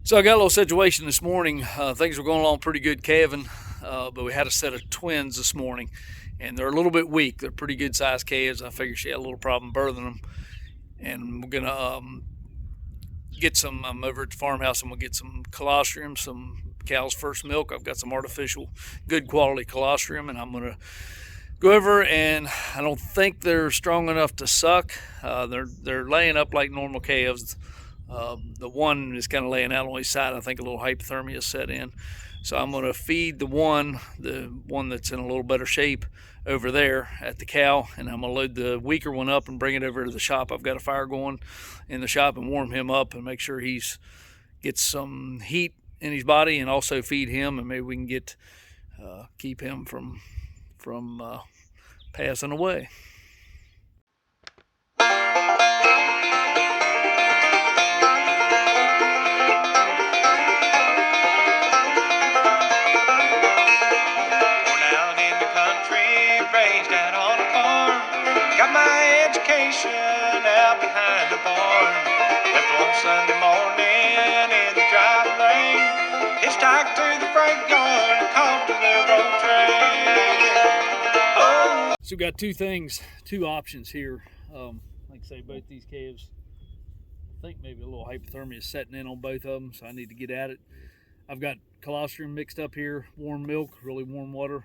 So I got a little situation this morning. Things were going along pretty good calving, but we had a set of twins this morning, and they're a little bit weak. They're pretty good sized calves. I figured she had a little problem birthing them, and we're gonna get some. I'm over at the farmhouse. I'm gonna get some colostrum, some cow's first milk. I've got some artificial, good quality colostrum, and I'm gonna go over, and I don't think they're strong enough to suck. They're laying up like normal calves. The one is kind of laying out on his side. I think a little hypothermia set in. So I'm going to feed the one that's in a little better shape over there at the cow, and I'm going to load the weaker one up and bring it over to the shop. I've got a fire going in the shop and warm him up and make sure he's gets some heat in his body, and also feed him, and maybe we can get keep him from passing away. Born out in the country, raised out on a farm. Got my education out behind the barn. Left one Sunday morning in the driving rain. Hitchhiked to the freight yard and caught the railroad train. Oh. So we've got two options here. Like I say, both these calves, I think maybe a little hypothermia is setting in on both of them, so I need to get at it. I've got colostrum mixed up here, warm milk, really warm water,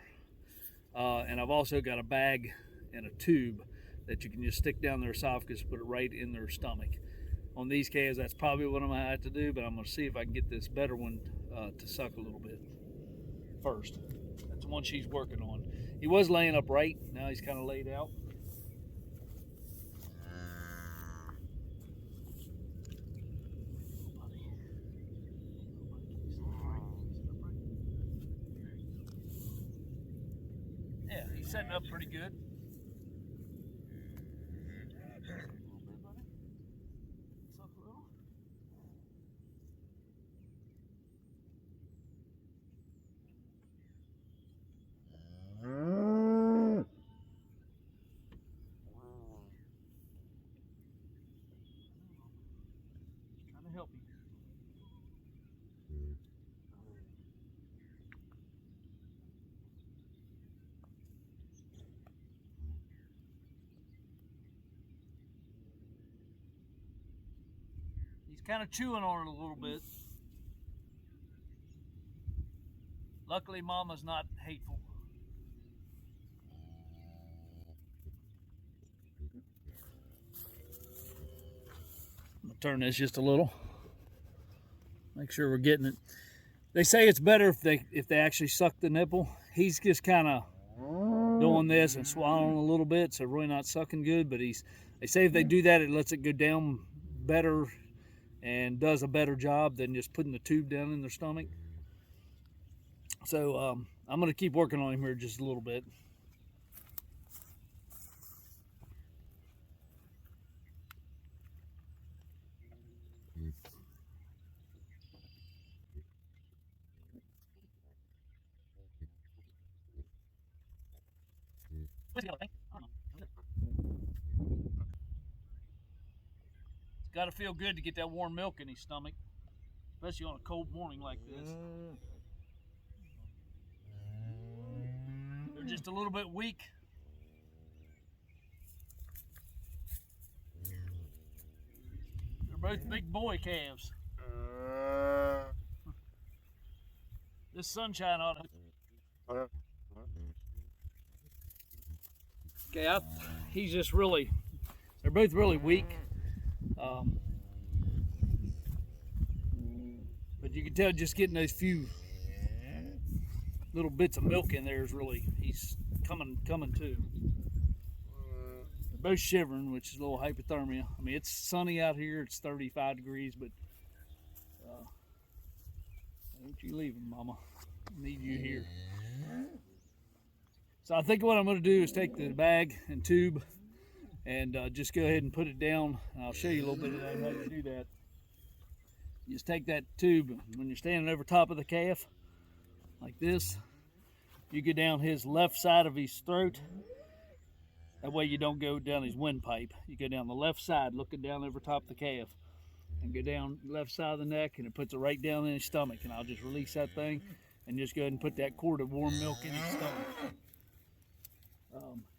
and I've also got a bag and a tube that you can just stick down their esophagus, put it right in their stomach. On these calves, that's probably what I'm gonna have to do, but I'm gonna see if I can get this better one to suck a little bit first. That's the one she's working on. He was laying upright, now he's kind of laid out. Yeah, he's setting up pretty good. Trying to help you. He's kind of chewing on it a little bit. Luckily, Mama's not hateful. I'm gonna turn this just a little. Make sure we're getting it. They say it's better if they actually suck the nipple. He's just kind of doing this and swallowing a little bit, so really not sucking good. But they say if they do that, it lets it go down better and does a better job than just putting the tube down in their stomach. So I'm gonna keep working on him here just a little bit. It's got to feel good to get that warm milk in his stomach, especially on a cold morning like this. They're just a little bit weak. They're both big boy calves. This sunshine ought to. Okay, he's just really, they're both really weak. But you can tell just getting those few little bits of milk in there is really, he's coming too. They're both shivering, which is a little hypothermia. I mean, it's sunny out here, it's 35 degrees, but don't you leave him, Mama. I need you here. So I think what I'm going to do is take the bag and tube and just go ahead and put it down. And I'll show you a little bit of how to do that. You just take that tube when you're standing over top of the calf, like this. You go down his left side of his throat. That way you don't go down his windpipe. You go down the left side, looking down over top of the calf. and go down left side of the neck, and it puts it right down in his stomach. And I'll just release that thing and just go ahead and put that quart of warm milk in his stomach.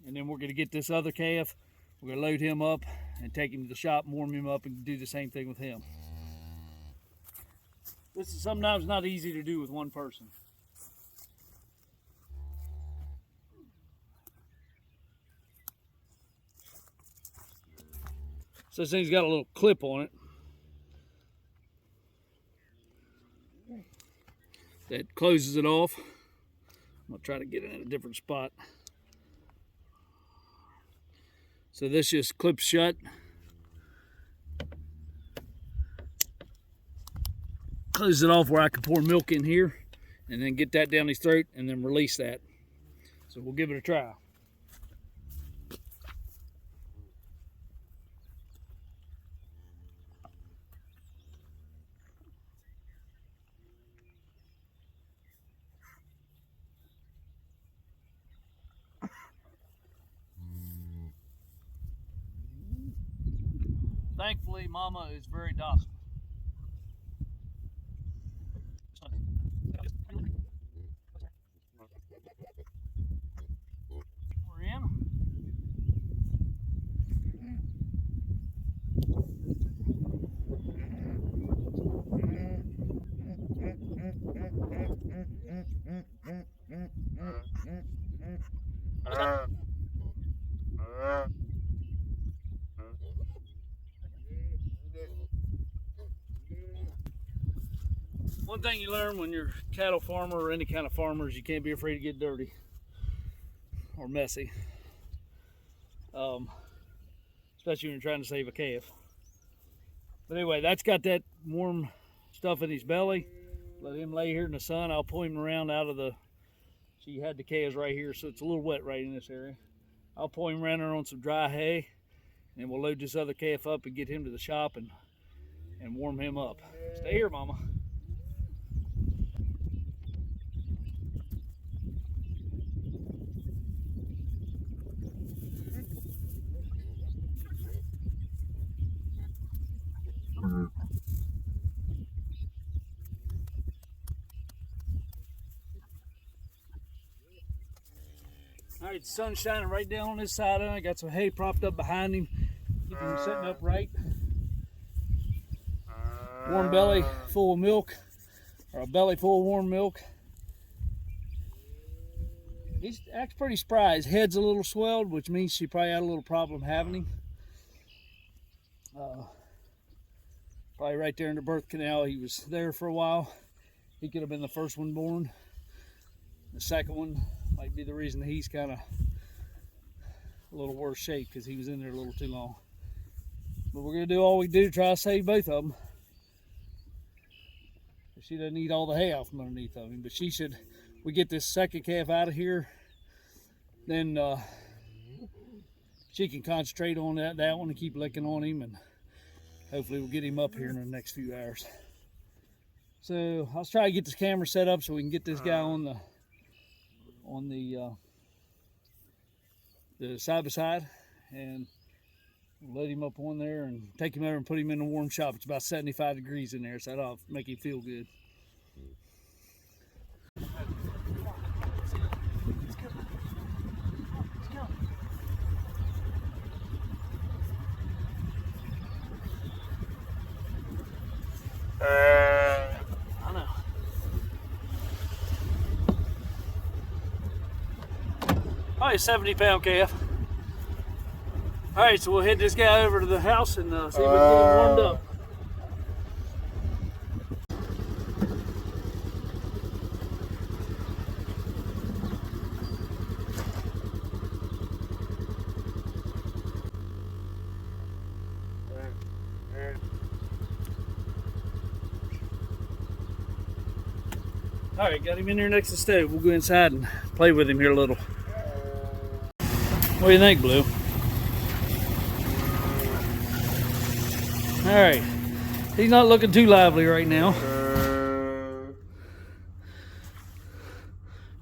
And then we're going to get this other calf. We're going to load him up and take him to the shop, warm him up, and do the same thing with him. This is sometimes not easy to do with one person. So this thing's got a little clip on it that closes it off. I'm gonna try to get it in a different spot. So this just clips shut. Close it off where I can pour milk in here and then get that down his throat and then release that. So we'll give it a try. Thankfully, Mama is very docile. We're in. One thing you learn when you're a cattle farmer or any kind of farmer is you can't be afraid to get dirty or messy, especially when you're trying to save a calf. But anyway, that's got that warm stuff in his belly. Let him lay here in the sun. I'll pull him around out of the, so you had the calves right here, so it's a little wet right in this area. I'll pull him around there on some dry hay, and we'll load this other calf up and get him to the shop and warm him up. Stay here, Mama. All right, the sun's shining right down on this side of it. I got some hay propped up behind him, keep him sitting upright. Warm belly full of milk, or a belly full of warm milk. He acts pretty spry. His head's a little swelled, which means she probably had a little problem having him. Probably right there in the birth canal. He was there for a while. He could have been the first one born. The second one might be the reason he's kind of a little worse shape, because he was in there a little too long. But we're going to do all we can do to try to save both of them. She doesn't eat all the hay out from underneath of him, but she should. We get this second calf out of here, then she can concentrate on that one and keep licking on him, and hopefully we'll get him up here in the next few hours. So I'll try to get this camera set up so we can get this guy on the side by side, and load him up on there and take him over and put him in a warm shop. It's about 75 degrees in there, so that'll make him feel good. I know. Probably a 70-pound calf. All right, so we'll head this guy over to the house and see if we can get him warmed up. All right, got him in there next to the stove. We'll go inside and play with him here a little. What do you think, Blue? All right, he's not looking too lively right now.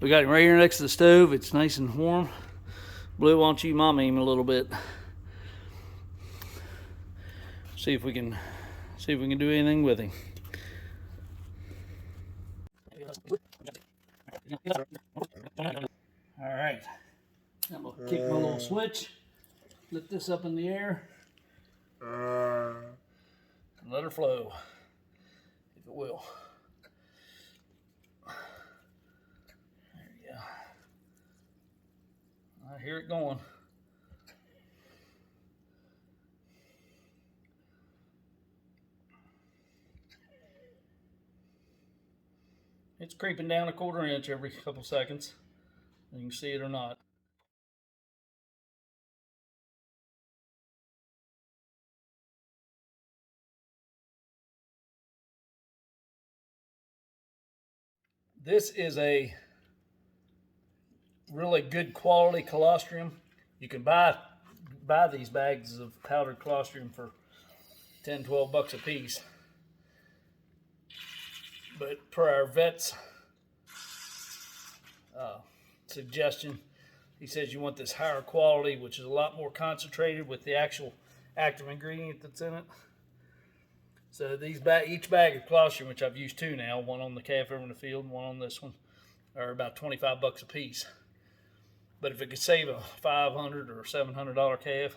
We got him right here next to the stove. It's nice and warm. Blue, why don't you mama him a little bit? See if we can See if we can do anything with him. All right, I'm gonna kick my little switch, lift this up in the air, and let her flow, if it will. There you go. I hear it going. It's creeping down a 1/4 inch every couple seconds. You can see it or not. This is a really good quality colostrum. You can buy these bags of powdered colostrum for 10, 12 bucks a piece. But per our vet's suggestion, he says you want this higher quality, which is a lot more concentrated with the actual active ingredient that's in it. So these each bag of colostrum, which I've used 2 now, one on the calf over in the field and one on this one, are about 25 bucks a piece. But if it could save a $500 or $700 calf,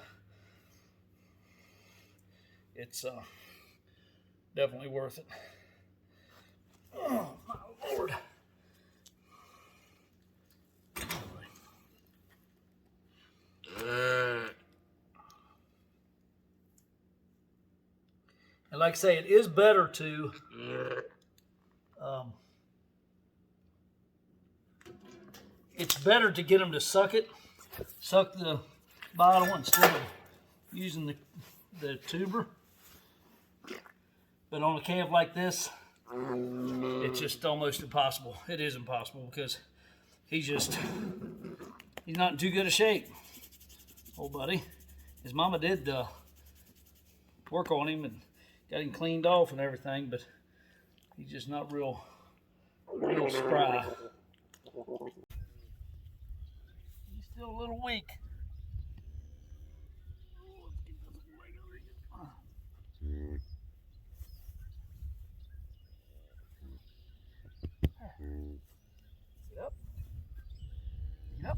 it's definitely worth it. Oh my Lord. And like I say, it is better to it's better to get them to suck the bottle instead of using the tuber. But on a calf like this, it's just almost impossible. It is impossible because he's not in too good a shape. Old buddy. His mama did work on him and got him cleaned off and everything, but he's just not real spry. He's still a little weak. Yep. Yep.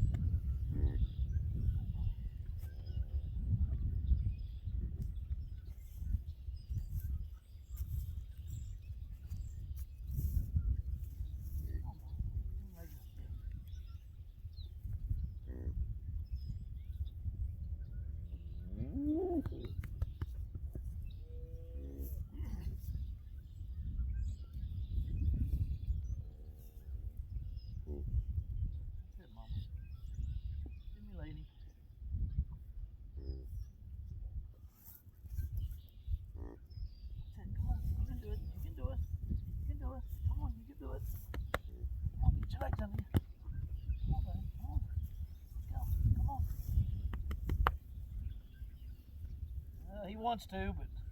He wants to, but just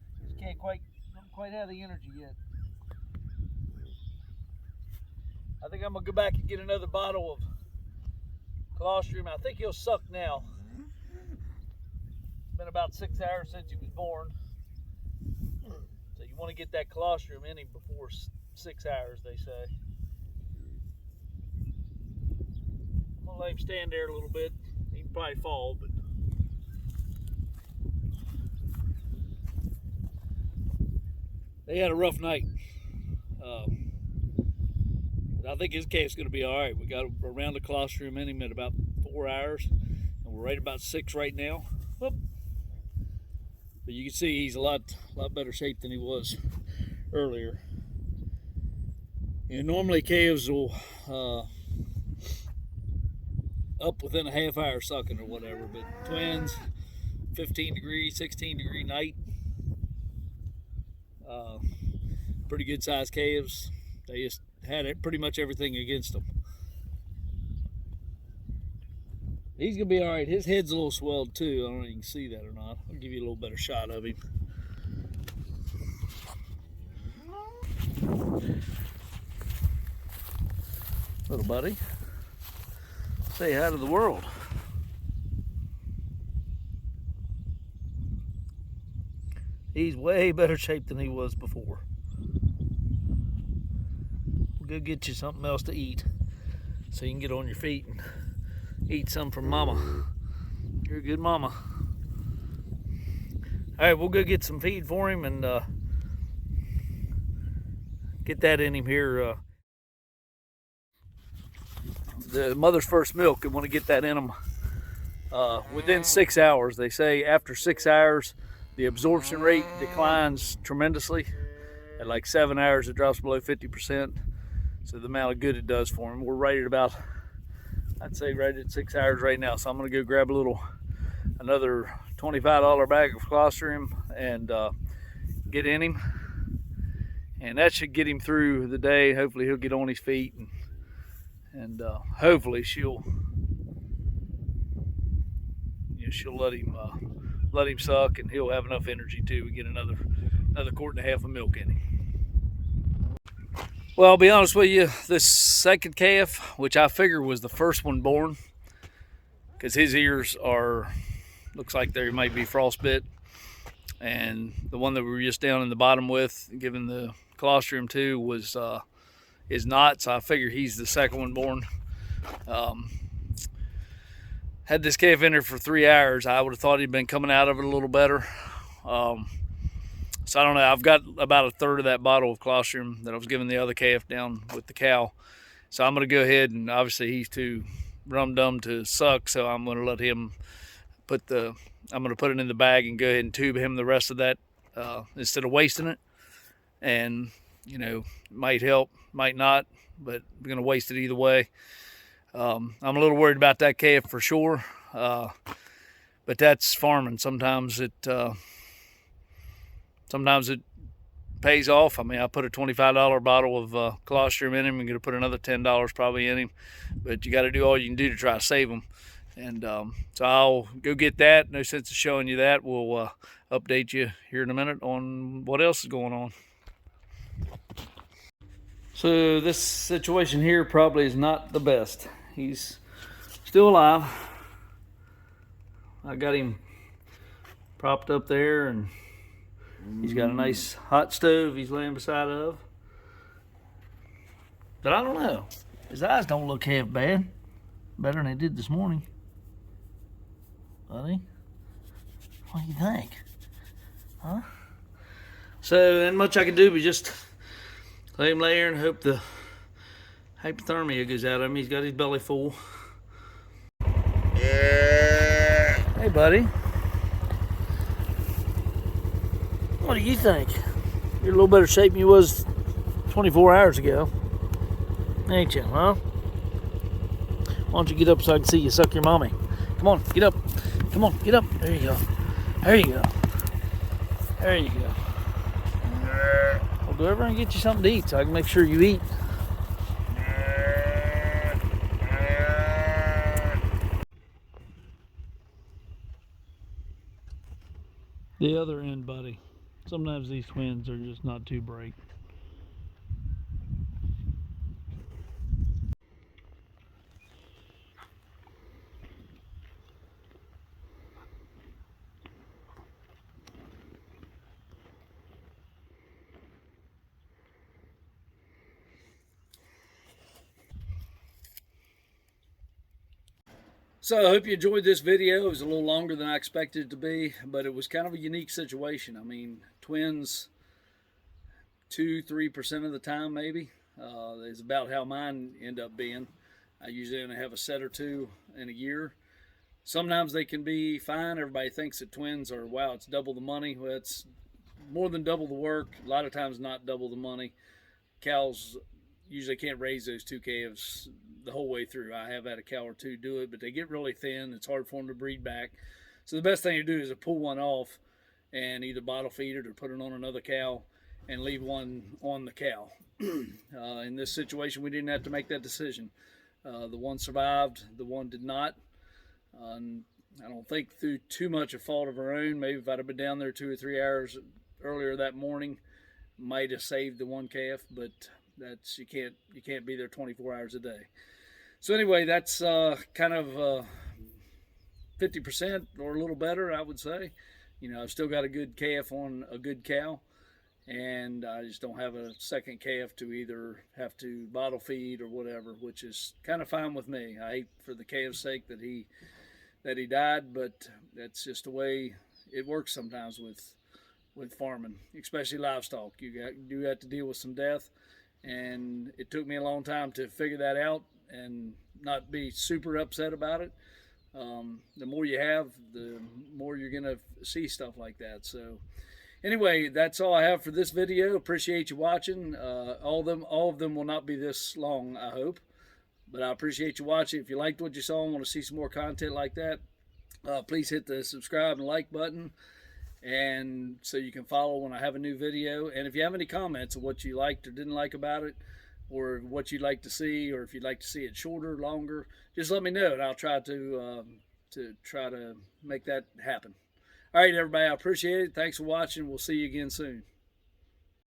don't quite have the energy yet. I think I'm gonna go back and get another bottle of colostrum. I think he'll suck now. It's been about 6 hours since he was born. So you want to get that colostrum in him before 6 hours, they say. I'm gonna let him stand there a little bit. He can probably fall, but they had a rough night. But I think his calf's going to be all right. We got a round of colostrum in him at about 4 hours, and we're right about 6 right now. Whoop. But you can see he's a lot better shape than he was earlier. You know, normally calves will up within a half hour sucking or whatever, but twins, 15 degree, 16 degree night. Pretty good sized calves. They just had pretty much everything against them. He's gonna be all right. His head's a little swelled too. I don't know if you can see that or not. I'll give you a little better shot of him. Little buddy, say hi to the world. He He's way better shape than he was before. We'll go get you something else to eat so you can get on your feet and eat some from Mama. You're a good mama. All right, we'll go get some feed for him and get that in him here. The mother's first milk, and want to get that in them within 6 hours. They say after 6 hours, the absorption rate declines tremendously. At like 7 hours, it drops below 50%. So the amount of good it does for them. We're right at about, I'd say right at 6 hours right now. So I'm gonna go grab another $25 bag of colostrum and get in him. And that should get him through the day. Hopefully he'll get on his feet and hopefully she'll let him suck, and he'll have enough energy too. We get another quart and a half of milk in him. Well, I'll be honest with you, this second calf, which I figure was the first one born, because his ears looks like they might be frostbit, and the one that we were just down in the bottom with, giving the colostrum to, is not. So I figure he's the second one born. Had this calf in there for 3 hours. I would have thought he'd been coming out of it a little better. So I don't know. I've got about a third of that bottle of colostrum that I was giving the other calf down with the cow. So I'm going to go ahead, and obviously he's too rum-dum to suck, so I'm going to let him I'm going to put it in the bag and go ahead and tube him the rest of that instead of wasting it. And, might help, might not, but we're going to waste it either way. I'm a little worried about that calf for sure, but that's farming. Sometimes it pays off. I mean, I put a $25 bottle of colostrum in him. I'm going to put another $10 probably in him, but you got to do all you can do to try to save him. And so I'll go get that. No sense of showing you that. We'll update you here in a minute on what else is going on. So this situation here probably is not the best. He's still alive. I got him propped up there, and he's got a nice hot stove he's laying beside of. But I don't know. His eyes don't look half bad. Better than they did this morning. Buddy? What do you think? Huh? So, ain't much I can do but just let him lay there and hope the hypothermia goes out of him. He's got his belly full. Hey, buddy. What do you think? You're in a little better shape than you was 24 hours ago. Ain't you, huh? Why don't you get up so I can see you suck your mommy? Come on, get up. Come on, get up. There you go. There you go. There you go. I'll go over and get you something to eat so I can make sure you eat. The other end, buddy. Sometimes these twins are just not too bright. So I hope you enjoyed this video. It was a little longer than I expected it to be, but it was kind of a unique situation. I mean, twins 2-3% of the time maybe is about how mine end up being. I usually only have a set or two in a year. Sometimes they can be fine. Everybody thinks that twins are, wow, it's double the money. Well, it's more than double the work. A lot of times not double the money. Cows usually can't raise those two calves the whole way through. I have had a cow or two do it, but they get really thin. It's hard for them to breed back. So the best thing to do is to pull one off and either bottle feed it or put it on another cow and leave one on the cow. In this situation, we didn't have to make that decision. The one survived, the one did not. I don't think through too much of fault of her own. Maybe if I'd have been down there 2 or 3 hours earlier that morning, might have saved the one calf, but that's you can't be there 24 hours a day. So anyway, that's kind of 50% or a little better, I would say. I've still got a good calf on a good cow, and I just don't have a second calf to either have to bottle feed or whatever, which is kind of fine with me. I hate for the calf's sake that he died, but that's just the way it works sometimes with farming, especially livestock. You do have to deal with some death, and it took me a long time to figure that out and not be super upset about it. The more you have, the more you're gonna see stuff like that. So anyway, that's all I have for this video. Appreciate you watching. All of them will not be this long, I hope, but I appreciate you watching. If you liked what you saw and want to see some more content like that, please hit the subscribe and like button, and so you can follow when I have a new video. And if you have any comments of what you liked or didn't like about it, or what you'd like to see, or if you'd like to see it shorter, longer, just let me know, and I'll try to make that happen. All right, everybody, I appreciate it. Thanks for watching. We'll see you again soon.